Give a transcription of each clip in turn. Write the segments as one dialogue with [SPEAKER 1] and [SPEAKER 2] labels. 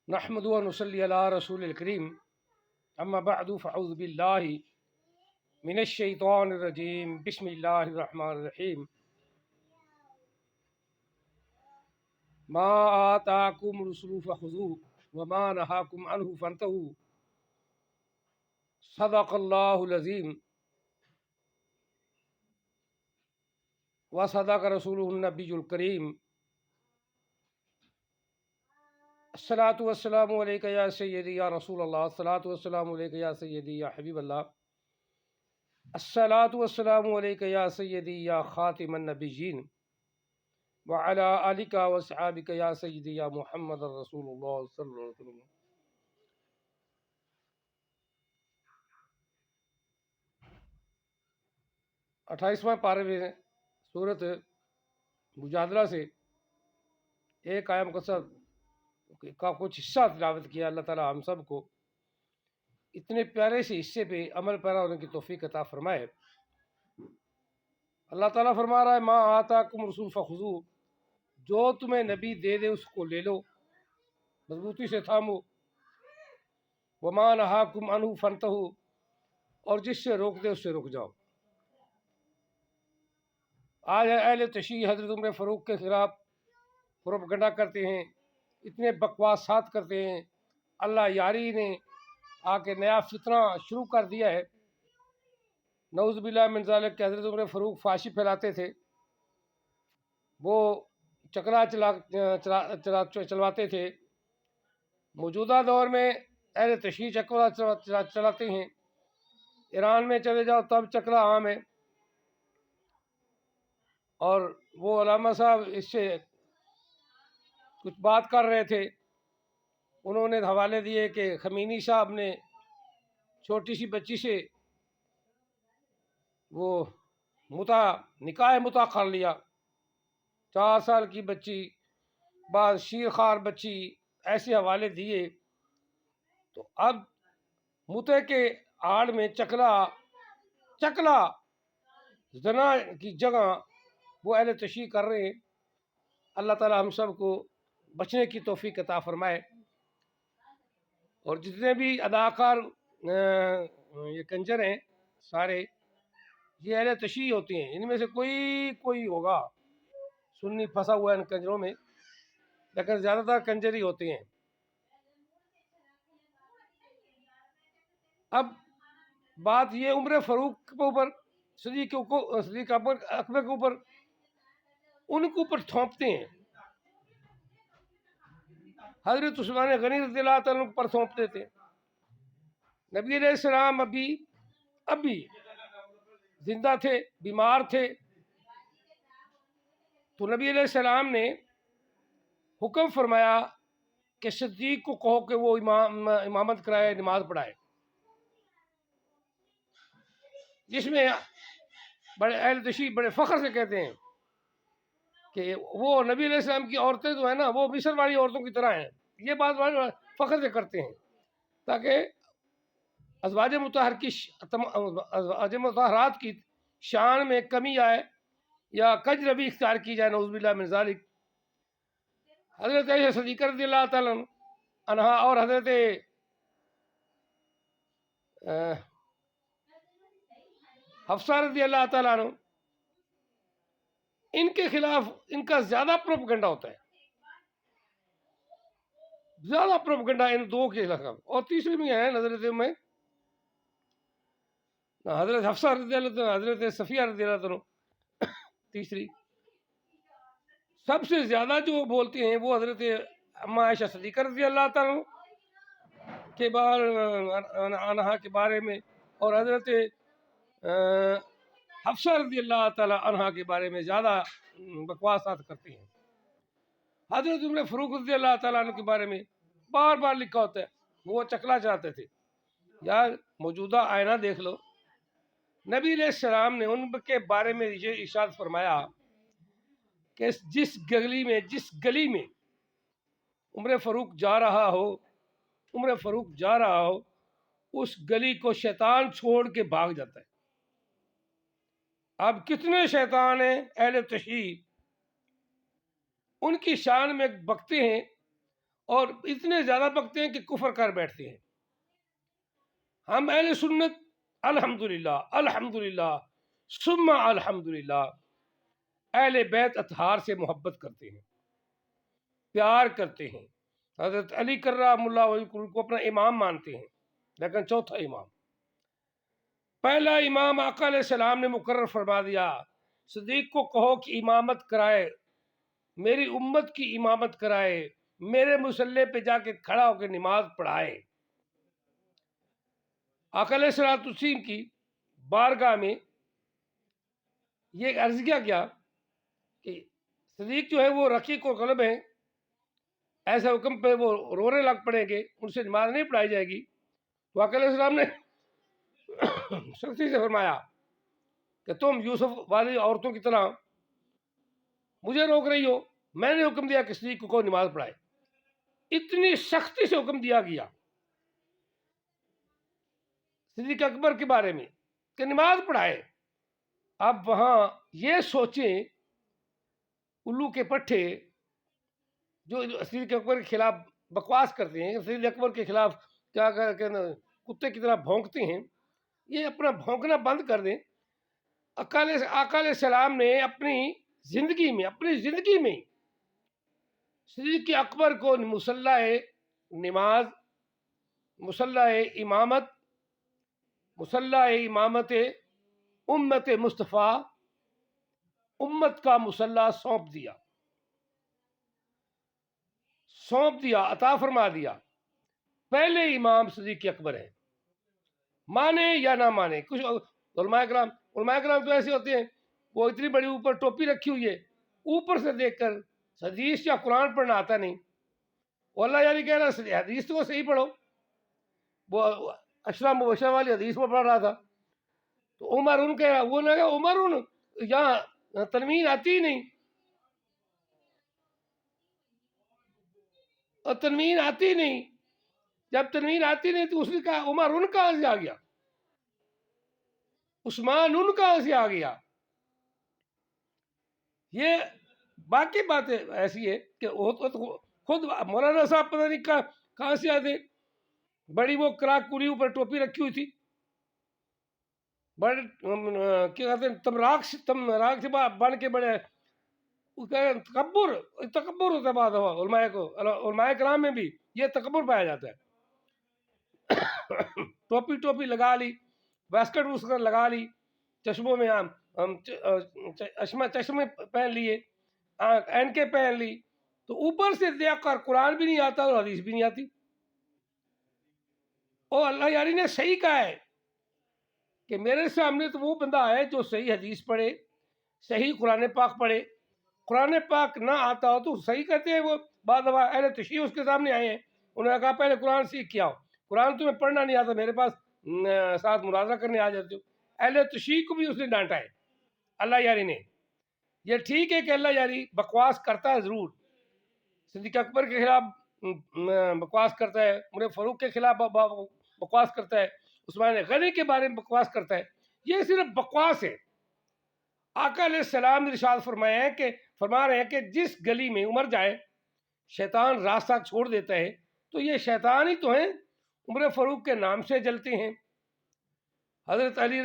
[SPEAKER 1] نحمد و نصلی علی رسول الکریم اما بعد فاعوذ باللہ من الشیطان الرجیم بسم اللہ الرحمن الرحیم ما آتاکم الرسول فخذوه وما نہاکم عنہ فانتہوا صدق اللہ العظیم وصدق رسولہ النبی الکریم الصلاۃ والسلام علیک یا سیدی یا رسول اللہ الصلاۃ والسلام علیک یا سیدی یا حبیب اللہ الصلاۃ والسلام علیک یا سیدی یا خاتم النبیین وعلی آلک وصحابک یا سیدی یا محمد رسول اللہ صلی اللہ علیہ وسلم۔ 28واں پارے میں سورت مجادلہ سے ایک آیہ مقدسہ کا کچھ حصہ تلاوت کیا۔ اللہ تعالیٰ ہم سب کو اتنے پیارے سے حصے پہ عمل پیرا ہونے کی توفیق عطا فرمائے۔ اللہ تعالیٰ فرما رہا ہے ما آتاکم رسول فخذوہ، جو تمہیں نبی دے دے اس کو لے لو، مضبوطی سے تھامو، وما نہاکم عنہ فانتہوا، اور جس سے روک دے اس سے رک جاؤ۔ آج اہل تشیع حضرت عمر فاروق کے خلاف پروپیگنڈا کرتے ہیں، اتنے بکواسات کرتے ہیں۔ اللہ یاری نے آ کے نیا فتنہ شروع کر دیا ہے، نعوذ باللہ من ذالک، کہ حضرت عمر فاروق فحاشی پھیلاتے تھے، وہ چکلا چلواتے تھے۔ موجودہ دور میں اہل تشیع چکلا چلاتے ہیں، ایران میں چلے جاؤ تب چکلا عام ہے۔ اور وہ علامہ صاحب اس سے کچھ بات کر رہے تھے، انہوں نے حوالے دیے کہ خمینی صاحب نے چھوٹی سی بچی سے وہ نکاح متا کر لیا، 4 سال کی بچی، بعض شیرخوار بچی، ایسے حوالے دیے۔ تو اب متے کے آڑ میں چکلا زنا کی جگہ وہ اہل تشیع کر رہے ہیں۔ اللہ تعالیٰ ہم سب کو بچنے کی توفیق عطا فرمائے۔ اور جتنے بھی اداکار یہ کنجر ہیں سارے، یہ اہل تشیع ہوتے ہیں۔ ان میں سے کوئی ہوگا سنی پھنسا ہوا ہے ان کنجروں میں، لیکن زیادہ تر کنجر ہی ہوتے ہیں۔ اب بات یہ عمر فاروق کے اوپر، صدیق اکبر کے اوپر، ان کے اوپر تھوپتے ہیں۔ حضرت عثمان غنی رضی اللہ تعالیٰ عنہ پر تھوپتے تھے۔ نبی علیہ السلام ابھی زندہ تھے، بیمار تھے، تو نبی علیہ السلام نے حکم فرمایا کہ صدیق کو کہو کہ وہ امامت کرائے، نماز پڑھائے، جس میں بڑے اہل تشیع بڑے فخر سے کہتے ہیں کہ وہ نبی علیہ السلام کی عورتیں جو ہیں نا، وہ مصر والی عورتوں کی طرح ہیں۔ یہ بات فخر سے کرتے ہیں تاکہ ازواج مطہرات کی شان میں کمی آئے یا کج ربی اختیار کی جائے، نعوذ باللہ من ذالک۔ حضرت عائشہ صدیقہ رضی اللہ تعالیٰ عنہا اور حضرت حفصہ رضی اللہ تعالیٰ عنہ، ان کے خلاف ان کا زیادہ پروپیگنڈا ہوتا ہے، زیادہ پروپیگنڈا ان دو کے خلاف۔ اور تیسری بھی ہے حضرت میں حضرت حفصہ رضی اللہ عنہ، حضرت صفیہ رضی اللہ عنہ، تیسری سب سے زیادہ جو بولتے ہیں وہ حضرت اما عائشہ صدیقہ رضی اللہ تعالیٰ کے بارے میں، اور حضرت حفصہ رضی اللہ تعالیٰ عنہ کے بارے میں زیادہ بکواسات کرتے ہیں۔ حضرت عمر فاروق رضی اللہ تعالیٰ عنہ کے بارے میں بار بار لکھا ہوتا ہے، وہ چکلا چلاتے تھے۔ یار موجودہ آئینہ دیکھ لو، نبی علیہ السلام نے ان کے بارے میں یہ ارشاد فرمایا کہ جس گلی میں عمر فاروق جا رہا ہو، اس گلی کو شیطان چھوڑ کے بھاگ جاتا ہے۔ اب کتنے شیطان ہیں اہل تشیع، ان کی شان میں بکتے ہیں اور اتنے زیادہ بکتے ہیں کہ کفر کر بیٹھتے ہیں. ہم اہل سنت الحمدللہ الحمدللہ ثم الحمدللہ اہل بیت اطہار سے محبت کرتے ہیں، پیار کرتے ہیں. حضرت علی کرام اللہ وجہ کو اپنا امام مانتے ہیں، لیکن چوتھا امام، پہلا امام آقا علیہ السلام نے مقرر فرما دیا، صدیق کو کہو کہ امامت کرائے، میری امت کی امامت کرائے، میرے مصلی پہ جا کے کھڑا ہو کے نماز پڑھائے. آقا علیہ الصلوۃ والتسلیم کی بارگاہ میں یہ عرض کیا گیا کہ صدیق جو ہے وہ رقیق و قلب ہیں، ایسے حکم پہ وہ رونے لگ پڑیں گے، ان سے نماز نہیں پڑھائی جائے گی. تو آقا علیہ السلام نے سختی سے فرمایا کہ تم یوسف والی عورتوں کی طرح مجھے روک رہی ہو، میں نے حکم دیا کہ صدیق کو نماز پڑھائے. اتنی سختی سے حکم دیا گیا صدیق اکبر کے بارے میں کہ نماز پڑھائے. اب وہاں یہ سوچیں الو کے پٹھے جو صدیق اکبر کے خلاف بکواس کرتے ہیں، صدیق اکبر کے خلاف کیا کتے کی طرح بھونکتے ہیں، یہ اپنا بھونکنا بند کر دیں. آقا علیہ السلام نے اپنی زندگی میں صدیق اکبر کو مصلی نماز، مصلی امامت امت مصطفیٰ، امت کا مصلی سونپ دیا، عطا فرما دیا. پہلے امام صدیق اکبر ہے، مانے یا نہ مانے. کچھ علماء کرام تو ایسے ہوتے ہیں، وہ اتنی بڑی اوپر ٹوپی رکھی ہوئی ہے، اوپر سے دیکھ کر حدیث یا قرآن پڑھنا آتا نہیں. اللہ یعنی کہہ رہا حدیث تو صحیح پڑھو. وہ اشرا مبشرہ والی حدیث میں پڑھ رہا تھا تو عمر ان کہہ رہا، وہ نہ کہ عمر ان یہاں تنوین آتی ہی نہیں، اور تنوین آتی نہیں. جب تنوین آتی نہیں تو اس نے کہا عمر ان کہاں سے آ گیا، عثمان ان کہاں سے آ گیا. یہ باقی باتیں ایسی ہے کہ خود مولانا صاحب پتہ نہیں کہاں سے آتے، بڑی وہ کراک پوری اوپر ٹوپی رکھی ہوئی تھی، بڑے کیا کہتے ہیں تمراک سے بن کے بڑے تکبر ہوتا ہے. بات ہوا علماء کرام میں بھی یہ تکبر پایا جاتا ہے. ٹوپی لگا لی، واسکٹ لگا لی، چشموں میں چشمے پہن لیے، اینکیں پہن لی، تو اوپر سے دیکھ کر قرآن بھی نہیں آتا اور حدیث بھی نہیں آتی. اور اللہ یاری نے صحیح کہا ہے کہ میرے سامنے تو وہ بندہ ہے جو صحیح حدیث پڑھے، صحیح قرآن پاک پڑھے. قرآن پاک نہ آتا ہو تو صحیح کہتے ہیں. وہ بعض دفعہ اہل تشیع اس کے سامنے آئے ہیں، انہوں نے کہا پہلے قرآن سیکھ کے آؤ، قرآن تمہیں پڑھنا نہیں آتا، میرے پاس ساتھ مناظرہ کرنے آ جاتے ہو. اہل تشیع کو بھی اس نے ڈانٹا ہے اللہ یاری نے. یہ ٹھیک ہے کہ اللہ یاری بکواس کرتا ہے ضرور، صدیق اکبر کے خلاف بکواس کرتا ہے، عمر فاروق کے خلاف بکواس کرتا ہے، عثمان غنی کے بارے میں بکواس کرتا ہے. یہ صرف بکواس ہے. آقا علیہ السلام نے ارشاد فرما رہے ہیں کہ جس گلی میں عمر جائے شیطان راستہ چھوڑ دیتا ہے، تو یہ شیطان ہی تو ہیں عمر فاروق کے نام سے جلتے ہیں. حضرت علی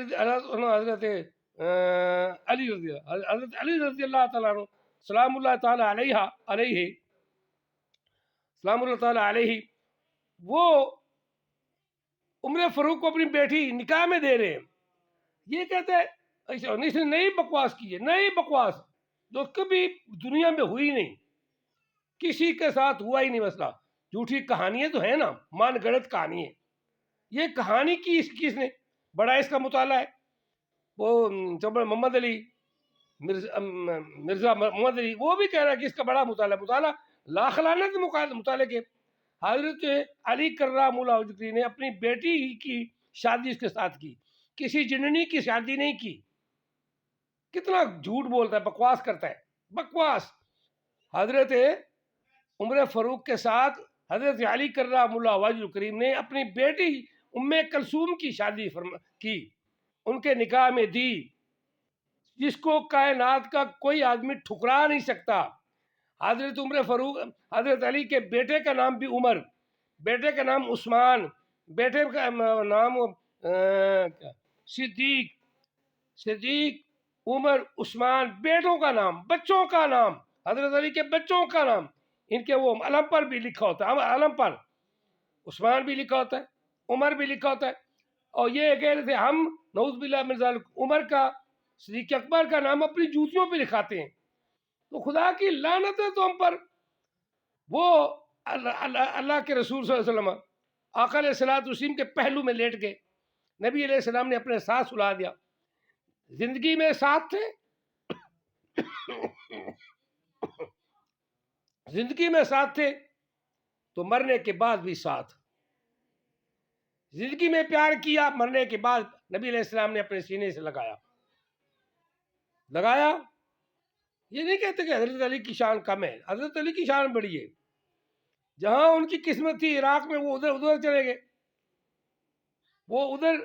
[SPEAKER 1] رضی اللہ تعالیٰ عنہ سلام اللہ تعالیٰ علیہ وہ عمر فاروق کو اپنی بیٹی نکاح میں دے رہے ہیں. یہ کہتے ہیں اس نے نئی بکواس کی ہے، نئی بکواس جو کبھی دنیا میں ہوئی نہیں، کسی کے ساتھ ہوا ہی نہیں. مسئلہ جھوٹی کہانیاں تو ہے نا، مان گڑت کہانی ہے. یہ کہانی کی کس نے بڑا اس کا مطالعہ ہے. وہ محمد علی مرزا محمد علی وہ بھی کہہ رہا ہے کہ اس کا بڑا مطالعہ لاکھ لعنت مطالعے کے. حضرت علی کرام اللہ وجہ نے اپنی بیٹی کی شادی اس کے ساتھ کی، کسی جننی کی شادی نہیں کی. کتنا جھوٹ بولتا ہے، بکواس کرتا ہے، بکواس. حضرت عمر فاروق کے ساتھ حضرت علی کرام اللہ وجہ کریم نے اپنی بیٹی ام کلثوم کی شادی کی، ان کے نکاح میں دی، جس کو کائنات کا کوئی آدمی ٹھکرا نہیں سکتا. حضرت عمر فاروق، حضرت علی کے بیٹے کا نام بھی عمر، بیٹے کا نام عثمان، بیٹے کا نام صدیق، صدیق، عمر، عثمان، بیٹوں کا نام، بچوں کا نام، حضرت علی کے بچوں کا نام، ان کے وہ علم پر بھی لکھا ہوتا ہے، علم پر عثمان بھی لکھا ہوتا ہے، عمر بھی لکھا ہوتا ہے، اور یہ کہہ رہے تھے ہم نعوذ باللہ من ذالک عمر کا، صدیق اکبر کا نام اپنی جوتیوں پہ لکھاتے ہیں، تو خدا کی لعنت ہے تو ہم پر۔ وہ اللہ کے رسول صلی اللہ علیہ وسلم آقا علیہ الصلوۃ والسلام کے پہلو میں لیٹ گئے، نبی علیہ السلام نے اپنے ساتھ سلا دیا، زندگی میں ساتھ تھے، زندگی میں ساتھ تھے تو مرنے کے بعد بھی ساتھ، زندگی میں پیار کیا، مرنے کے بعد نبی علیہ السلام نے اپنے سینے سے لگایا۔ یہ نہیں کہتے کہ حضرت علی کی شان کم ہے، حضرت علی کی شان بڑی ہے، جہاں ان کی قسمت تھی عراق میں وہ ادھر چلے گئے، وہ ادھر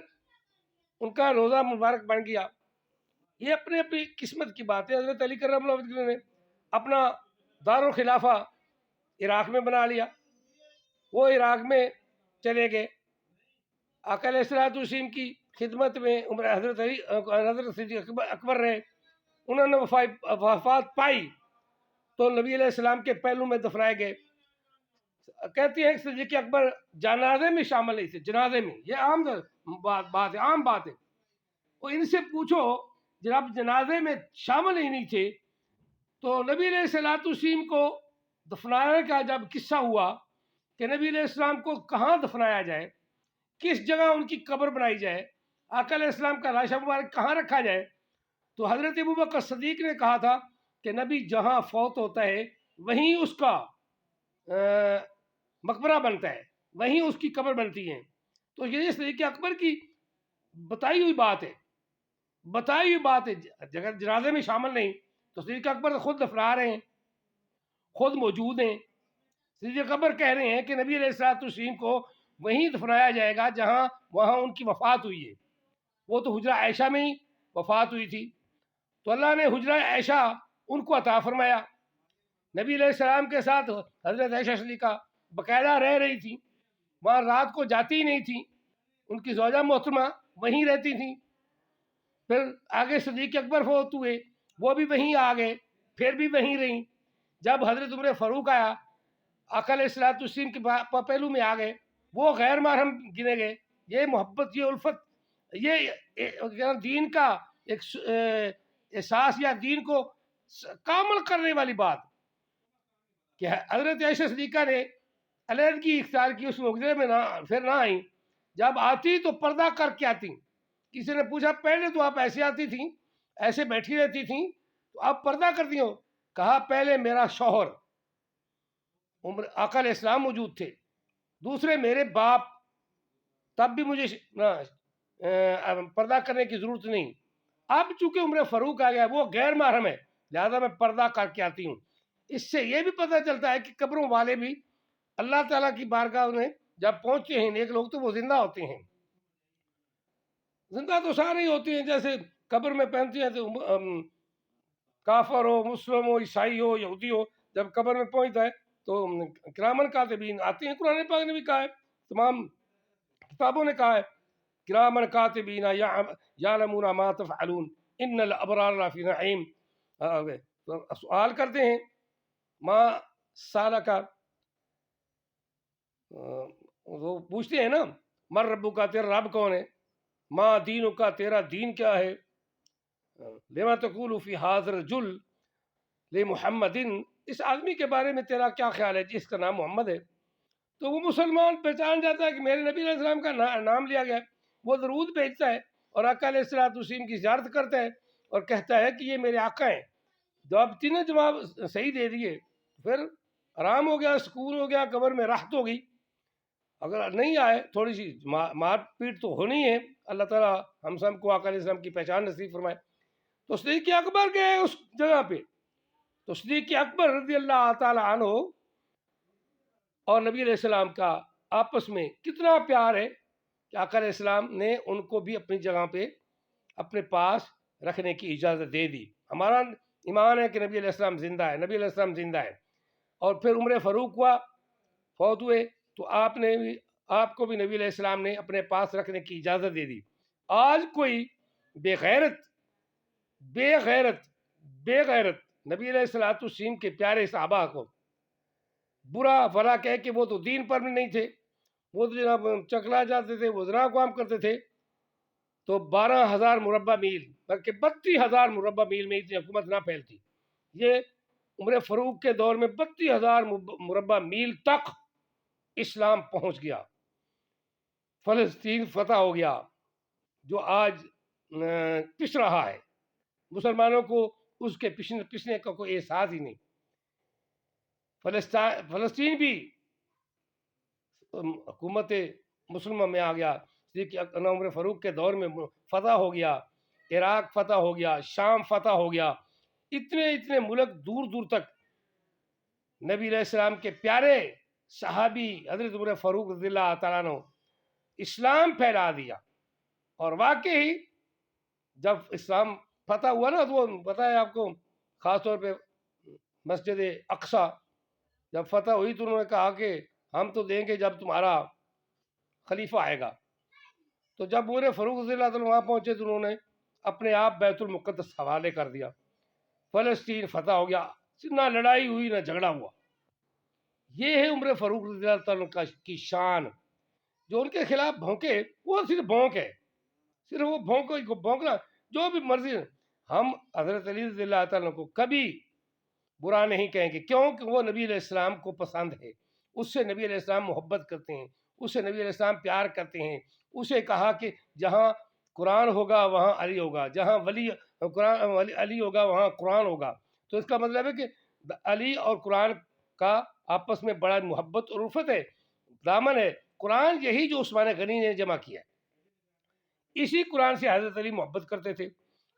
[SPEAKER 1] ان کا روزہ مبارک بن گیا۔ یہ اپنے اپنی قسمت کی بات ہے۔ حضرت علی کرم اللہ وجہہ نے اپنا دارالخلافہ عراق میں بنا لیا، وہ عراق میں چلے گئے، آقا علیہ الصلوۃ والسلام کی خدمت میں حضرت علی، حضرت صدیق اکبر رہے، انہوں نے وفات پائی تو نبی علیہ السلام کے پہلو میں دفنائے گئے۔ کہتی ہیں صدیق اکبر جنازے میں شامل نہیں تھے، جنازے میں، یہ عام بات ہے، عام بات ہے، وہ ان سے پوچھو جناب جنازے میں شامل ہی نہیں تھے، تو نبی علیہ الصلوۃ والسلام کو دفنانے کا جب قصہ ہوا کہ نبی علیہ السلام کو کہاں دفنایا جائے، کس جگہ ان کی قبر بنائی جائے، آقا علیہ السلام کا لاشہ مبارک کہاں رکھا جائے، تو حضرت ابوبکر صدیق نے کہا تھا کہ نبی جہاں فوت ہوتا ہے وہیں اس کا مقبرہ بنتا ہے، وہیں اس کی قبر بنتی ہے۔ تو یہ صدیق اکبر کی بتائی ہوئی بات ہے، بتائی ہوئی بات ہے، جگہ جنازے میں شامل نہیں، تو صدیق اکبر خود دفنا رہے ہیں، خود موجود ہیں، صدیق اکبر کہہ رہے ہیں کہ نبی علیہ الصلوۃ والسلام کو وہیں دفنایا جائے گا جہاں وہاں ان کی وفات ہوئی ہے، وہ تو حجرہ عائشہ میں ہی وفات ہوئی تھی، تو اللہ نے حجرہ عائشہ ان کو عطا فرمایا، نبی علیہ السلام کے ساتھ حضرت عائشہ صدیقہ باقاعدہ رہ رہی تھی، وہاں رات کو جاتی ہی نہیں تھی، ان کی زوجہ محترمہ وہیں رہتی تھیں، پھر آگے صدیق اکبر فوت ہوئے، وہ بھی وہیں آ گئے، پھر بھی وہیں رہیں، جب حضرت عمر فاروق آیا آقا علیہ الصلوۃ والسلام کے پہلو میں آ گئے، وہ غیر محرم گنے گئے۔ یہ محبت، یہ الفت، یہ دین کا ایک احساس یا دین کو کامل کرنے والی بات کہ حضرت عائشہ صدیقہ نے علیحدگی اختیار کی، اس معجزے میں پھر نہ آئیں، جب آتی تو پردہ کر کے آتی۔ کسی نے پوچھا پہلے تو آپ ایسے آتی تھیں، ایسے بیٹھی رہتی تھیں، تو آپ پردہ کرتی ہو؟ کہا پہلے میرا شوہر آقا علیہ السلام موجود تھے، دوسرے میرے باپ، تب بھی مجھے پردہ کرنے کی ضرورت نہیں، اب چونکہ عمر فاروق آ گیا، وہ غیر محرم ہے، لہذا میں پردہ کر کے آتی ہوں۔ اس سے یہ بھی پتہ چلتا ہے کہ قبروں والے بھی اللہ تعالیٰ کی بارگاہ میں جب پہنچتے ہیں نیک لوگ تو وہ زندہ ہوتے ہیں، زندہ تو سارے ہی ہوتے ہیں، جیسے قبر میں پہنچتے ہیں تو کافر ہو، مسلم ہو، عیسائی ہو، یہودی ہو، جب قبر میں پہنچتا ہے تو کرامن کاتبین آتے ہیں، قرآن پاک نے بھی کہا ہے، تمام کتابوں نے کہا ہے کرامن کاتبین یعلمون ما تفعلون ان الابرار لفی نعیم۔ سوال کرتے ہیں ما سالکا، وہ پوچھتے ہیں نا مر ربو کا، تیرا رب کون ہے، ما دینو کا، تیرا دین کیا ہے، لما تقول فی ھذا الرجل لمحمد، اس آدمی کے بارے میں تیرا کیا خیال ہے جس کا نام محمد ہے، تو وہ مسلمان پہچان جاتا ہے کہ میرے نبی علیہ السلام کا نام لیا گیا، وہ درود بھیجتا ہے اور آقا علیہ الصلوۃ والسلام کی زیارت کرتا ہے اور کہتا ہے کہ یہ میرے آقا ہیں۔ جب تینوں جواب صحیح دے دیے پھر آرام ہو گیا، سکون ہو گیا، قبر میں راحت ہو گئی۔ اگر نہیں آئے تھوڑی سی مار پیٹ تو ہونی ہے، اللہ تعالیٰ ہم سب کو آقا علیہ السلام کی پہچان نصیب فرمائے۔ تو صدیق اکبر گئے اس جگہ پہ، تو صدیق اکبر رضی اللہ تعالیٰ عنہ اور نبی علیہ السلام کا آپس میں کتنا پیار ہے کہ آقا علیہ السلام نے ان کو بھی اپنی جگہ پہ اپنے پاس رکھنے کی اجازت دے دی۔ ہمارا ایمان ہے کہ نبی علیہ السلام زندہ ہے، نبی علیہ السلام زندہ ہے، اور پھر عمر فاروق ہوا، فوت ہوئے، تو آپ کو بھی نبی علیہ السلام نے اپنے پاس رکھنے کی اجازت دے دی۔ آج کوئی بے غیرت بے غیرت بے غیرت نبی علیہ الصلوۃ والسلام کے پیارے صحابہ کو برا بھلا کہہ کہ وہ تو دین پر بھی نہیں تھے، وہ تو جناب چکلا جاتے تھے، وہ زنا کام کرتے تھے، تو 12,000 مربع میل بلکہ 32,000 مربع میل میں اتنی حکومت نہ پھیلتی۔ یہ عمر فاروق کے دور میں 32,000 مربع میل تک اسلام پہنچ گیا، فلسطین فتح ہو گیا جو آج پس رہا ہے، مسلمانوں کو اس کے پسنے کا کوئی احساس ہی نہیں۔ فلسطین بھی حکومت مسلمہ میں آ گیا، عمر فاروق کے دور میں فتح ہو گیا، عراق فتح ہو گیا، شام فتح ہو گیا، اتنے ملک دور دور تک نبی علیہ السلام کے پیارے صحابی حضرت عمر فاروق رضی اللہ تعالیٰ عنہ اسلام پھیلا دیا۔ اور واقعی جب اسلام فتح ہوا نا، تو وہ پتہ ہے آپ کو، خاص طور پہ مسجد اقصی جب فتح ہوئی تو انہوں نے کہا کہ ہم تو دیں گے جب تمہارا خلیفہ آئے گا۔ تو جب عمر فاروق رضی اللہ تعالیٰ وہاں پہنچے تو انہوں نے اپنے آپ بیت المقدس حوالے کر دیا، فلسطین فتح ہو گیا، نہ لڑائی ہوئی نہ جھگڑا ہوا۔ یہ ہے عمر فاروق رضی اللہ تعالیٰ کی شان۔ جو ان کے خلاف بھونکے وہ صرف بھونک ہے، صرف وہ بھونکنا جو بھی مرضی۔ ہم حضرت علی رضی اللہ تعالیٰ کو کبھی برا نہیں کہیں گے، کیوں کہ وہ نبی علیہ السلام کو پسند ہے، اس سے نبی علیہ السلام محبت کرتے ہیں، اس سے نبی علیہ السلام پیار کرتے ہیں۔ اسے کہا کہ جہاں قرآن ہوگا وہاں علی ہوگا، جہاں علی ہوگا وہاں قرآن ہوگا۔ تو اس کا مطلب ہے کہ علی اور قرآن کا آپس میں بڑا محبت اور الفت ہے، دامن ہے۔ قرآن یہی جو عثمان غنی نے جمع کیا ہے، اسی قرآن سے حضرت علی محبت کرتے تھے،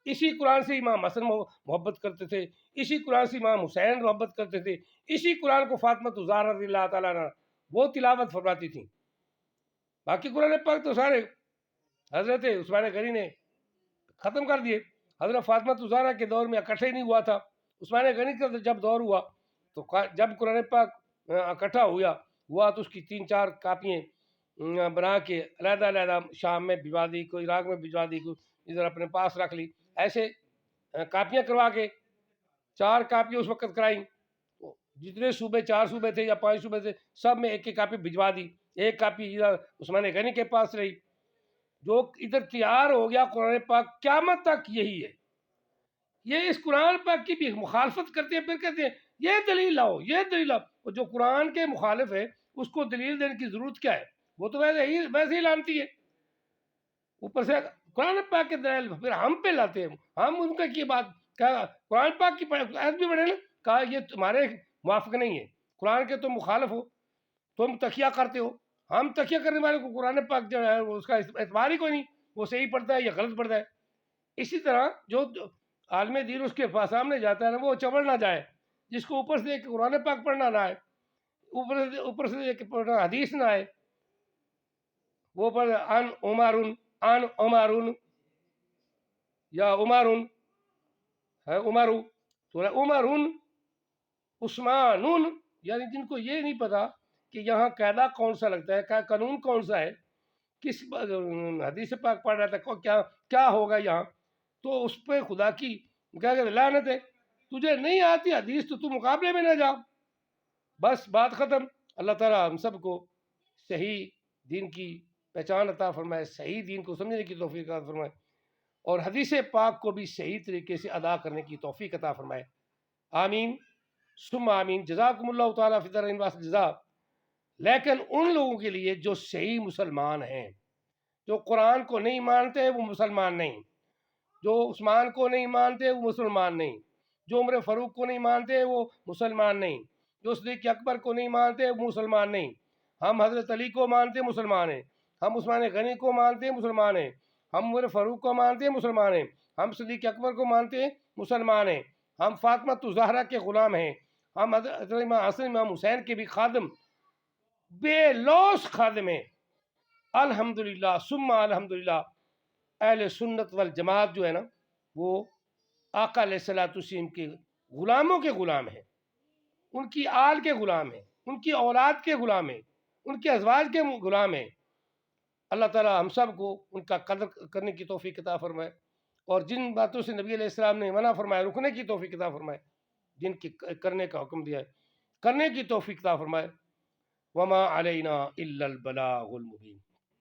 [SPEAKER 1] اسی قرآن سے امام حسن محبت کرتے تھے، اسی قرآن سے امام حسین محبت کرتے تھے، اسی قرآن کو فاطمہ الزہرا رضی اللہ تعالیٰ عنہ وہ تلاوت فرماتی تھیں۔ باقی قرآن پاک تو سارے حضرت عثمان غنی نے ختم کر دیے۔ حضرت فاطمہ الزہرا کے دور میں اکٹھے نہیں ہوا تھا، عثمان غنی کا جب دور ہوا تو جب قرآن پاک اکٹھا ہوا تو اس کی 3-4 کاپیاں بنا کے علیحدہ علیحدہ شام میں بھجوا دی، کوئی عراق میں بھجوا دی، کوئی ادھر اپنے پاس رکھ لی، ایسے کاپیاں کروا کے 4 کاپیاں اس وقت کرائیں، جتنے صوبے 4 صوبے تھے یا 5 صوبے تھے سب میں ایک کاپی بھجوا دی، ایک کاپی ادھر عثمان غنی کے پاس رہی۔ جو ادھر تیار ہو گیا قرآن پاک قیامت تک یہی ہے۔ یہ اس قرآن پاک کی بھی مخالفت کرتے ہیں، پھر کہتے ہیں یہ دلیل لاؤ، یہ دلیل لاؤ۔ اور جو قرآن کے مخالف ہے اس کو دلیل دینے کی ضرورت کیا ہے؟ وہ تو ویسے ہی لانتی ہے، اوپر سے قرآن پاک کے دلیل پھر ہم پہ لاتے ہیں۔ ہم ان کا کی بات کہا قرآن پاک کی ایس بھی بڑھے نا، کہا یہ تمہارے موافق نہیں ہے، قرآن کے تم مخالف ہو، تم تکیہ کرتے ہو۔ ہم تکیہ کرنے والے کو قرآن پاک جو ہے اس کا اعتبار ہی کوئی نہیں، وہ صحیح پڑھتا ہے یا غلط پڑھتا ہے۔ اسی طرح جو عالم دین اس کے سامنے جاتا ہے نا، وہ چبڑ نہ جائے، جس کو اوپر سے قرآن پاک پڑھنا نہ آئے، اوپر سے پڑھنا حدیث نہ آئے، وہ پڑھ ان عمارن یا عمارن ہے عمارو تو عمرن عثمانن، یعنی جن کو یہ نہیں پتا کہ یہاں قاعدہ کون سا لگتا ہے، قانون کون سا ہے، کس حدیث پاک پڑھ رہا تھا کیا ہوگا یہاں، تو اس پہ خدا کی کیا کہتے لعنت ہے، تجھے نہیں آتی حدیث تو مقابلے میں نہ جاؤ، بس بات ختم۔ اللہ تعالیٰ ہم سب کو صحیح دین کی پہچان عطا فرمائے، صحیح دین کو سمجھنے کی توفیق عطا فرمائے، اور حدیث پاک کو بھی صحیح طریقے سے ادا کرنے کی توفیق عطا فرمائے، آمین ثم آمین۔ جزاکم اللہ تعالیٰ فی الدارین واسع جزا۔ لیکن ان لوگوں کے لیے جو صحیح مسلمان ہیں، جو قرآن کو نہیں مانتے وہ مسلمان نہیں، جو عثمان کو نہیں مانتے وہ مسلمان نہیں، جو عمر فاروق کو نہیں مانتے وہ مسلمان نہیں، جو صدیق اکبر کو نہیں مانتے وہ مسلمان نہیں۔ ہم حضرت علی کو مانتے مسلمان ہیں، ہم عثمان غنی کو مانتے مسلمان ہیں، ہم عمر فاروق کو مانتے مسلمان ہیں، ہم صدیق اکبر کو مانتے مسلمان ہیں، ہم فاطمہ الزہرا کے غلام ہیں، ہم حضرت امام حسن امام حسین کے بھی خادم بے لوث خادم ہیں۔ الحمدللہ ثم الحمدللہ اہل سنت والجماعت جو ہے نا وہ آقا علیہ الصلوۃ والسلام کے غلاموں کے غلام ہیں۔ ان کی آل کے غلام ہیں، ان کی اولاد کے غلام ہیں، ان کے ازواج کے غلام ہیں۔ اللہ تعالیٰ ہم سب کو ان کا قدر کرنے کی توفیق عطا فرمائے، اور جن باتوں سے نبی علیہ السلام نے منع فرمایا رکنے کی توفیق عطا فرمائے، جن کی کرنے کا حکم دیا ہے کرنے کی توفیق عطا فرمائے۔ وما علینا الا البلاغ المبین۔